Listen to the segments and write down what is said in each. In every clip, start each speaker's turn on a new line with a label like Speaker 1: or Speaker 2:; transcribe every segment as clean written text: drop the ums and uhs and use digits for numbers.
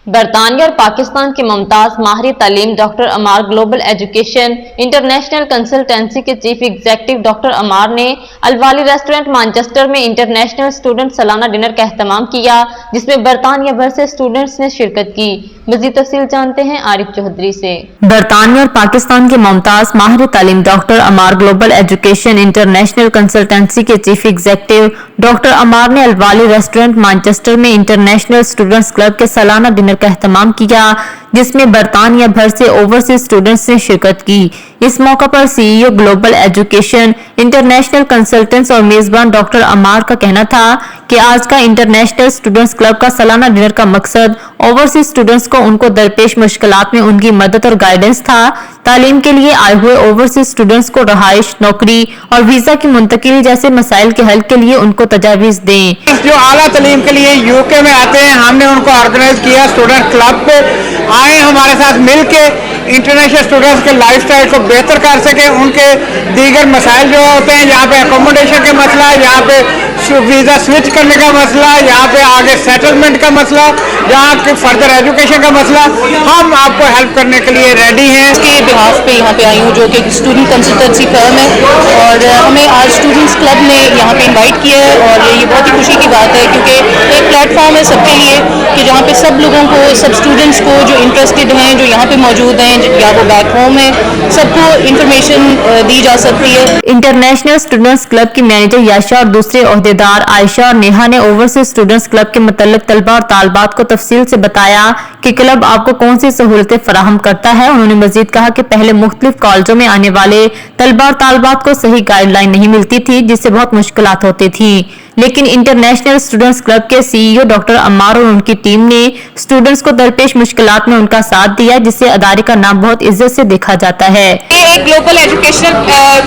Speaker 1: برطانیہ اور پاکستان کے ممتاز ماہر تعلیم doctor Ammar global education international consultancy کے چیف ایگزیکٹو ڈاکٹر عمار نے الوالی ریسٹورنٹ مانچسٹر میں انٹرنیشنل اسٹوڈنٹ سالانہ ڈنر کا اہتمام کیا، جس میں برطانیہ بھر سے اسٹوڈنٹس نے شرکت کی۔ مزید تفصیل جانتے ہیں عارف چودھری سے۔ برطانیہ اور پاکستان کے ممتاز ماہر تعلیم doctor Ammar global education international consultancy کے چیف ایگزیکٹو ڈاکٹر عمار نے الوالی ریسٹورنٹ مانچسٹر میں انٹرنیشنل اسٹوڈنٹس کلب کے سالانہ ڈنر کا اہتمام کیا، جس میں برطانیہ بھر سے اوورسیز اسٹوڈنٹس نے شرکت کی۔ اس موقع پر سی ای او گلوبل ایجوکیشن انٹرنیشنل کنسلٹنٹس اور میزبان ڈاکٹر عمار کا کہنا تھا کہ آج کا انٹرنیشنل اسٹوڈنٹس کلب کا سالانہ ڈنر کا مقصد اوورسیز اسٹوڈنٹس کو ان کو درپیش مشکلات میں ان کی مدد اور گائیڈنس تھا۔ تعلیم کے لیے آئے ہوئے اوورسیز اسٹوڈنٹس کو رہائش، نوکری اور ویزا کی منتقلی جیسے مسائل کے حل کے لیے ان کو تجاویز دیں۔
Speaker 2: جو اعلیٰ تعلیم کے لیے یو کے میں آتے ہیں، ہم نے ان کو آرگنائز کیا اسٹوڈنٹ کلب پہ آئیں، ہمارے ساتھ مل کے انٹرنیشنل اسٹوڈنٹس کے لائف سٹائل کو بہتر کر سکیں۔ ان کے دیگر مسائل جو ہوتے ہیں، یہاں پہ اکوموڈیشن کا مسئلہ، یہاں پہ ویزا سوئچ کرنے کا مسئلہ، یہاں پہ آگے سیٹلمنٹ کا مسئلہ، یہاں فردر ایجوکیشن کا مسئلہ، ہم آپ کو ہیلپ کرنے کے لیے ریڈی ہیں۔
Speaker 3: اس کے بہاف پہ یہاں پہ آئی ہوں، جو کہ اسٹوڈنٹ کنسلٹنسی فرم ہے، اور ہمیں آج اسٹوڈنٹس کلب نے یہاں پہ انوائٹ کیا ہے، اور یہ بہت ہی خوشی کی بات ہے کیونکہ ایک پلیٹ فارم ہے سب کے لیے کہ جہاں پہ سب لوگوں کو، سب اسٹوڈنٹس کو جو انٹرسٹڈ ہیں، جو یہاں پہ موجود ہیں یا وہ بیک ہوم ہیں، سب کو انفارمیشن دی جا سکتی ہے۔
Speaker 1: انٹرنیشنل اسٹوڈنٹس کلب کی مینیجر یاشا اور دوسرے عہدیدار عائشہ اور نیہا نے اوورسیز اسٹوڈنٹس کلب کے متعلق طلباء اور طالبات کو تفصیل سے بتایا کہ کلب آپ کو کون سی سہولتیں فراہم کرتا ہے۔ انہوں نے مزید کہا کہ پہلے مختلف کالجوں میں آنے والے طلباء اور طالبات کو صحیح گائیڈ لائن نہیں ملتی تھی، جس سے بہت مشکلات ہوتی تھیں، لیکن انٹرنیشنل اسٹوڈنٹس کلب کے سی ای او ڈاکٹر عمار اور ان کی ٹیم نے اسٹوڈنٹس کو درپیش مشکلات میں ان کا ساتھ دیا، جس سے ادارے کا نام بہت عزت سے دیکھا جاتا ہے۔
Speaker 3: یہ ایک گلوبل ایجوکیشنل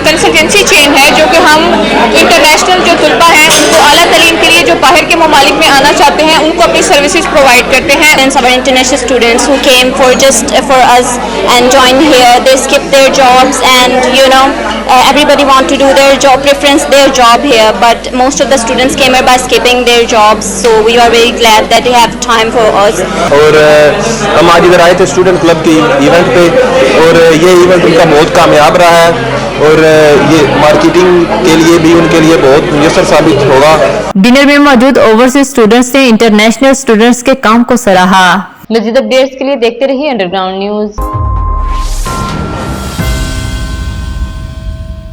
Speaker 3: کنسلٹنسی چین ہے، جو کہ ہم انٹرنیشنل جو طلباء ہیں ان کو اعلیٰ تعلیم کے لیے جو باہر کے ممالک میں آنا چاہتے ہیں ان کو اپنی سروسز پرووائڈ کرتے ہیں۔
Speaker 4: Our international students who came for us and joined here, they skipped their jobs, and everybody want to do their job here, but most of the students came here by skipping their jobs, so we are very glad that they have time for us.
Speaker 5: اور ہم آج ادھر آئے تھے student club کی event پہ، اور یہ ایونٹ ان کا بہت کامیاب رہا ہے، اور یہ مارکیٹنگ کے لیے بھی ان کے لیے بہت میسر ثابت ہوگا۔
Speaker 1: ڈنر میں موجود اوورسیز اسٹوڈنٹس نے انٹرنیشنل اسٹوڈنٹس کے کام کو سراہا۔ مزید اپڈیٹس کے لیے دیکھتے رہیے انڈر گراؤنڈ نیوز۔